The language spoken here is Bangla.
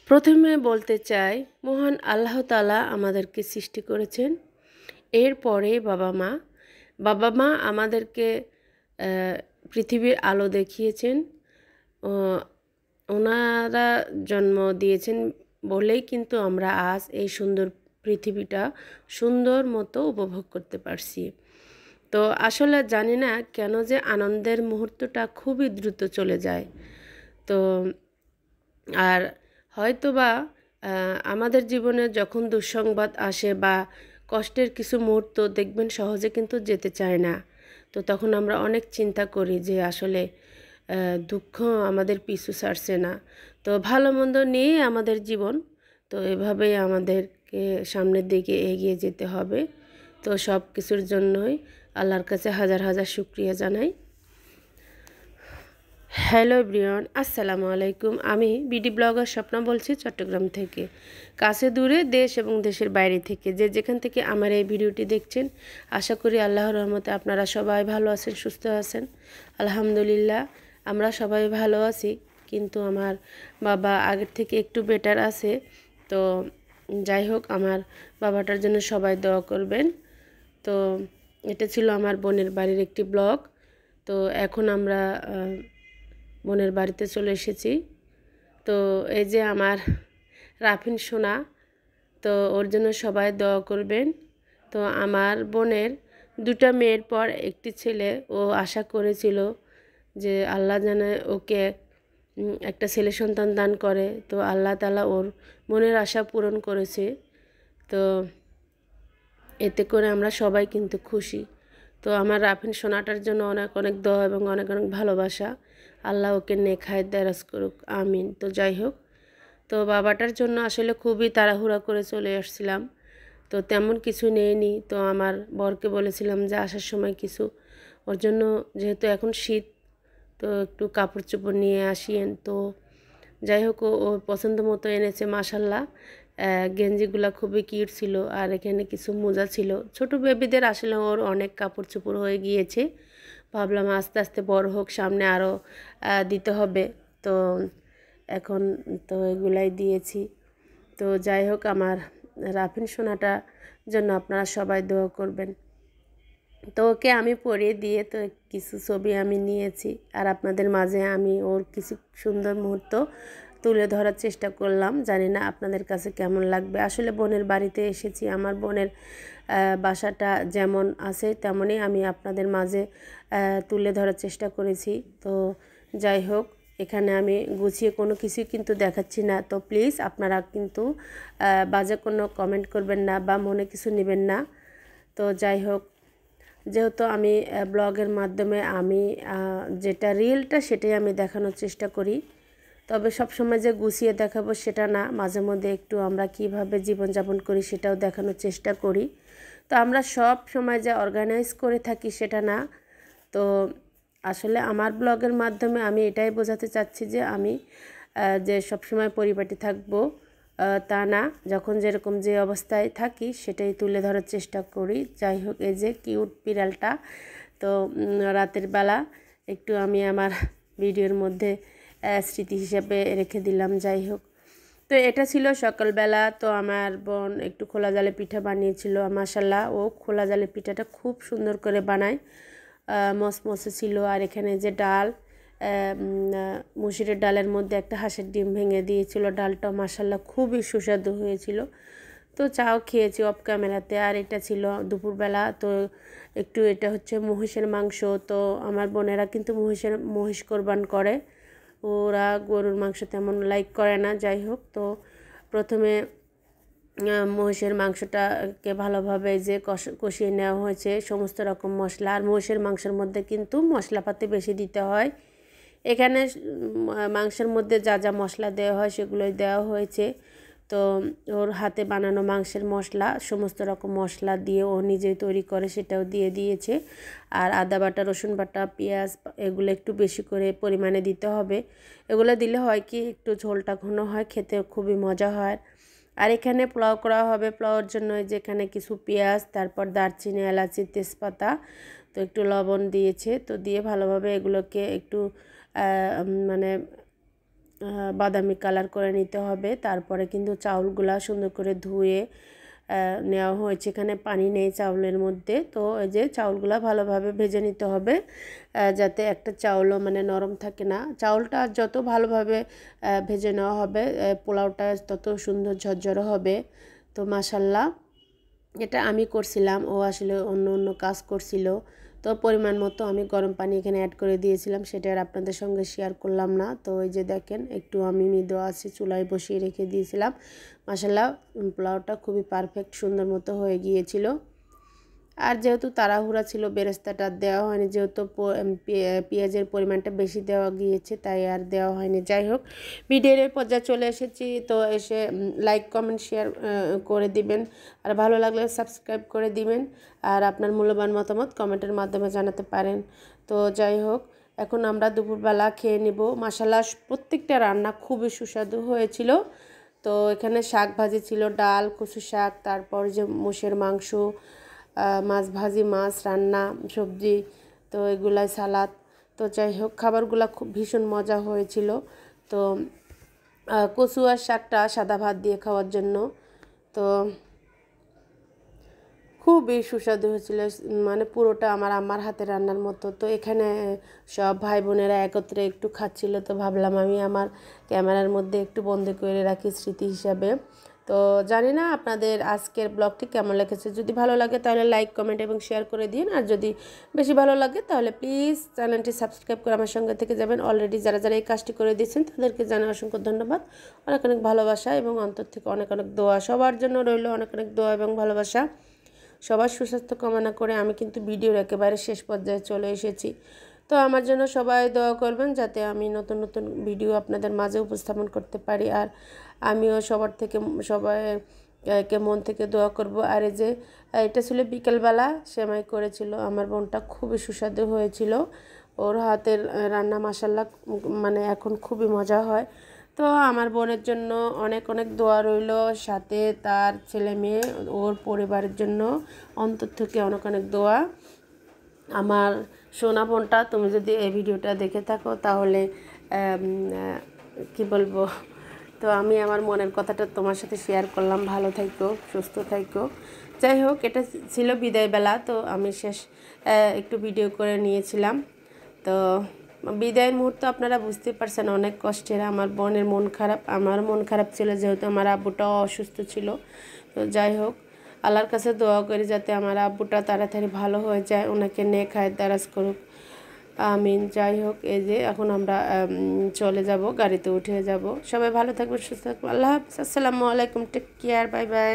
প্রথমে বলতে চাই মহান আল্লাহ তাআলা আমাদেরকে সৃষ্টি করেছেন। এরপরে বাবা মা আমাদেরকে পৃথিবীর আলো দেখিয়েছেন। ওনারা জন্ম দিয়েছেন বলেই কিন্তু আমরা আজ এই সুন্দর পৃথিবীটা সুন্দর মতো উপভোগ করতে পারছি। তো আসলে জানি না কেন যে আনন্দের মুহূর্তটা খুবই দ্রুত চলে যায়। তো আর হয়তোবা আমাদের জীবনে যখন দুঃসংবাদ আসে বা কষ্টের কিছু মুহূর্ত দেখবেন সহজে কিন্তু যেতে চায় না। তো তখন আমরা অনেক চিন্তা করি যে আসলে দুঃখ আমাদের পিছু ছাড়ছে না। তো ভালো মন্দ নিয়েই আমাদের জীবন। তো এভাবেই আমাদেরকে সামনের দিকে এগিয়ে যেতে হবে। তো সব কিছুর জন্যই আল্লাহর কাছে হাজার হাজার শুকরিয়া জানাই। হ্যালো এভরিওয়ান, আসসালামু আলাইকুম। আমি বিডি ব্লগার স্বপ্না বলছি চট্টগ্রাম থেকে। কাছে দূরে দেশ এবং দেশের বাইরে থেকে যে যেখান থেকে আমার এই ভিডিওটি দেখছেন, আশা করি আল্লাহর রহমতে আপনারা সবাই ভালো আছেন, সুস্থ আছেন। আলহামদুলিল্লাহ আমরা সবাই ভালো আছি, কিন্তু আমার বাবা আগের থেকে একটু বেটার আছে। তো যাই হোক, আমার বাবাটার জন্য সবাই দোয়া করবেন। তো এটা ছিল আমার বোনের বাড়ির একটি ব্লগ। তো এখন আমরা বোনের বাড়িতে চলে এসেছি। তো এই যে আমার রাফিন সোনা, তো ওর জন্য সবাই দোয়া করবেন। তো আমার বোনের দুটা মেয়ের পর একটি ছেলে, ও আশা করেছিল যে আল্লাহ যেন ওকে একটা ছেলে সন্তান দান করে। তো আল্লাহ তাআলা ওর মনের আশা পূরণ করেছে। তো এতে করে আমরা সবাই কিন্তু খুশি। তো আমার রাফিন সোনাটার জন্য অনেক অনেক দোয়া এবং অনেক অনেক ভালোবাসা। আল্লাহ ওকে নেক হায়াত দারাজ করুক, আমিন। তো যাই হোক, তো বাবাটার জন্য আসলে খুবই তাড়াহুড়া করে চলে আসছিলাম। তো তেমন কিছু নেইনি। তো আমার বরকে বলেছিলাম যে আসার সময় কিছু ওর জন্য, যেহেতু এখন শীত, তো একটু কাপড় চোপড় নিয়ে আসিয়েন। তো যাই হোক, ও পছন্দ মতো এনেছে মাশাল্লাহ। গেঞ্জিগুলো খুবই কিউট ছিল, আর এখানে কিছু মোজা ছিল ছোট বেবিদের। আসলে ওর অনেক কাপড় চোপড় হয়ে গিয়েছে। ভাবলাম আস্তে আস্তে বড় হোক, সামনে আরও দিতে হবে। তো এখন তো এগুলাই দিয়েছি। তো যাই হোক, আমার রাফিন সোনাটার জন্য আপনারা সবাই দোয়া করবেন। তো ওকে আমি পরিয়ে দিয়ে তো কিছু ছবি আমি নিয়েছি, আর আপনাদের মাঝে আমি ওর কিছু সুন্দর মুহূর্ত তুলে ধরার চেষ্টা করলাম। জানি না আপনাদের কাছে কেমন লাগবে। আসলে বোনের বাড়িতে এসেছি, আমার বোনের বাসাটা যেমন আছে তেমনই আমি আপনাদের মাঝে তুলে ধরার চেষ্টা করেছি। তো যাই হোক, এখানে আমি গুছিয়ে কোনো কিছুই কিন্তু দেখাচ্ছি না। তো প্লিজ আপনারা কিন্তু বাজে কোনো কমেন্ট করবেন না বা মনে কিছু নেবেন না। তো যাই হোক, যেহেতু আমি ব্লগের মাধ্যমে আমি যেটা রিয়েলটা সেটাই আমি দেখানোর চেষ্টা করি। তবে সবসময় যে গুছিয়ে দেখাবো সেটা না, মাঝে মধ্যে একটু আমরা কিভাবে জীবনযাপন করি সেটাও দেখানোর চেষ্টা করি। তো আমরা সব সময় যে অর্গানাইজ করে থাকি সেটা না। তো আসলে আমার ব্লগের মাধ্যমে আমি এটাই বোঝাতে চাচ্ছি যে আমি যে সবসময় পরিপাটি থাকবো তা না। যখন যেরকম যে অবস্থায় থাকি সেটাই তুলে ধরার চেষ্টা করি। যাই হোক, এই যে কিউট বিড়ালটা, তো রাতের বেলা একটু আমি আমার ভিডিওর মধ্যে স্মৃতি হিসেবে রেখে দিলাম। যাই হোক, তো এটা ছিল সকালবেলা। তো আমার বোন একটু খোলা জালে পিঠা বানিয়েছিল। মাশাল্লাহ, ও খোলা জালে পিঠাটা খুব সুন্দর করে বানায়, মসমসে ছিল। আর এখানে যে ডাল, মুসুরের ডালের মধ্যে একটা হাঁসের ডিম ভেঙে দিয়েছিল। ডালটা মাশাল্লাহ খুবই সুস্বাদু হয়েছিল। তো চাও খেয়েছি অফ ক্যামেরাতে। আর এটা ছিল দুপুরবেলা। তো একটু এটা হচ্ছে মহিষের মাংস। তো আমার বোনেরা কিন্তু মহিষ কোরবান করে, ওরা গরুর মাংস তেমন লাইক করে না। যাই হোক, তো প্রথমে মহিষের মাংসটাকে ভালোভাবে যে কষিয়ে নেওয়া হয়েছে, সমস্ত রকম মশলা। আর মহিষের মাংসের মধ্যে কিন্তু মশলাপাতি বেশি দিতে হয়। এখানে মাংসের মধ্যে যা যা মশলা দেওয়া হয় সেগুলোই দেওয়া হয়েছে। তো ওর হাতে বানানো মাংসের মশলা, সমস্ত রকম মশলা দিয়ে ও নিজেই তৈরি করে, সেটাও দিয়ে দিয়েছে। আর আদা বাটা, রসুন বাটা, পেঁয়াজ, এগুলো একটু বেশি করে পরিমাণে দিতে হবে। এগুলো দিলে হয় কি, একটু ঝোলটা ঘন হয়, খেতে খুবই মজা হয়। আর এখানে পোলাও করা হবে। পোলাওর জন্য যেখানে কিছু পেঁয়াজ, তারপর দারচিনি, এলাচি, তেজপাতা, তো একটু লবণ দিয়েছে। তো দিয়ে ভালোভাবে এগুলোকে একটু মানে বাদামি কালার করে নিতে হবে। তারপরে কিন্তু চাউলগুলা সুন্দর করে ধুয়ে নেওয়া হয়েছে, এখানে পানি নেই চাউলের মধ্যে। তো এই যে চাউলগুলা ভালোভাবে ভেজে নিতে হবে, যাতে একটা চাউলও মানে নরম থাকে না। চাউলটা যত ভালোভাবে ভেজে নেওয়া হবে পোলাওটা তত সুন্দর ঝরঝরে হবে। তো মাশাল্লাহ এটা আমি করছিলাম, ও আসলে অন্য অন্য কাজ করছিল। তো পরিমাণ মতো আমি গরম পানি এখানে অ্যাড করে দিয়েছিলাম, সেটা আর আপনাদের সঙ্গে শেয়ার করলাম না। তো এই যে দেখেন একটু আমি মৃদু আছে চুলায় বসিয়ে রেখে দিয়েছিলাম। মাশাল্লাহ পোলাওটা খুবই পারফেক্ট সুন্দর মতো হয়ে গিয়েছিল। আর যেহেতু তাড়াহুড়া ছিল বেরেস্তাটা দেওয়া হয়নি, যেহেতু পেঁয়াজের পরিমাণটা বেশি দেওয়া গিয়েছে তাই আর দেওয়া হয়নি। যাই হোক ভিডিওর পর্যায়ে চলে এসেছি, তো এসে লাইক কমেন্ট শেয়ার করে দিবেন, আর ভালো লাগলে সাবস্ক্রাইব করে দিবেন, আর আপনার মূল্যবান মতামত কমেন্টের মাধ্যমে জানাতে পারেন। তো যাই হোক এখন আমরা দুপুরবেলা খেয়ে নিব। মাশাআল্লাহ প্রত্যেকটা রান্না খুবই সুস্বাদু হয়েছিল। তো এখানে শাক ভাজি ছিল, ডাল, কচু শাক, তারপর যে মোষের মাংস, মাছ ভাজি, মাছ রান্না, সবজি, তো এগুলাই সালাদ। তো যাই হোক খাবারগুলো খুব ভীষণ মজা হয়েছিল। তো কচু আর শাকটা সাদা ভাত দিয়ে খাওয়ার জন্য তো খুবই সুস্বাদু হয়েছিল, মানে পুরোটা আমার আম্মার হাতে রান্নার মতো। তো এখানে সব ভাই বোনেরা একত্রে একটু খাচ্ছিল, তো ভাবলাম আমি আমার ক্যামেরার মধ্যে একটু বন্দি করে রাখি স্মৃতি হিসাবে। তো জানি না আপনাদের আজকের ব্লগটি কেমন লেগেছে, যদি ভালো লাগে তাহলে লাইক কমেন্ট এবং শেয়ার করে দিন, আর যদি বেশি ভালো লাগে তাহলে প্লিজ চ্যানেলটি সাবস্ক্রাইব করে আমার সঙ্গে থেকে যাবেন। অলরেডি যারা যারা এই কাজটি করে দিয়েছেন তাদেরকে জানাই অসংখ্য ধন্যবাদ, অনেক অনেক ভালোবাসা এবং অন্তর থেকে অনেক অনেক দোয়া সবার জন্য রইল, অনেক অনেক দোয়া এবং ভালোবাসা। সবার সুস্বাস্থ্য কামনা করে আমি কিন্তু ভিডিওর একেবারে শেষ পর্যায়ে চলে এসেছি। তো আমার জন্য সবাই দোয়া করবেন যাতে আমি নতুন নতুন ভিডিও আপনাদের মাঝে উপস্থাপন করতে পারি, আর আমিও সবার থেকে সবাইকে মন থেকে দোয়া করব। আর এই যে এটা ছিল বিকেলবেলা সেমাই করেছিল আমার বোনটা, খুবই সুস্বাদু হয়েছিল। ওর হাতের রান্না মাশাল্লাহ মানে এখন খুবই মজা হয়। তো আমার বোনের জন্য অনেক অনেক দোয়া রইল, সাথে তার ছেলে মেয়ে ওর পরিবারের জন্য অন্তর থেকে অনেক অনেক দোয়া। আমার সোনা বোনটা তুমি যদি এই ভিডিওটা দেখে থাকো তাহলে কি বলবো, তো আমি আমার মনের কথাটা তোমার সাথে শেয়ার করলাম। ভালো থাইকো, সুস্থ থাইকো। যাই হোক এটা ছিল বিদায়বেলা, তো আমি শেষ একটু ভিডিও করে নিয়েছিলাম। তো বিদায়ের মুহূর্ত আপনারা বুঝতে পারছেন অনেক কষ্টের। আমার বোনের মন খারাপ, আমার মন খারাপ ছিল যেহেতু আমার আব্বুটাও অসুস্থ ছিল। তো যাই হোক আল্লাহর কাছে দোয়া করি যাতে আমার আব্বুটা তাড়াতাড়ি ভালো হয়ে যায়, ওনাকে নেক হায়াত দারাজ করুক, আমিন। যাই হোক এই যে এখন আমরা চলে যাব, গাড়িতে উঠে যাব। সবাই ভালো থাকবেন, সুস্থ থাকবেন, আল্লাহ হাফিজ, আসসালামু আলাইকুম, টেক কেয়ার, বাই বাই।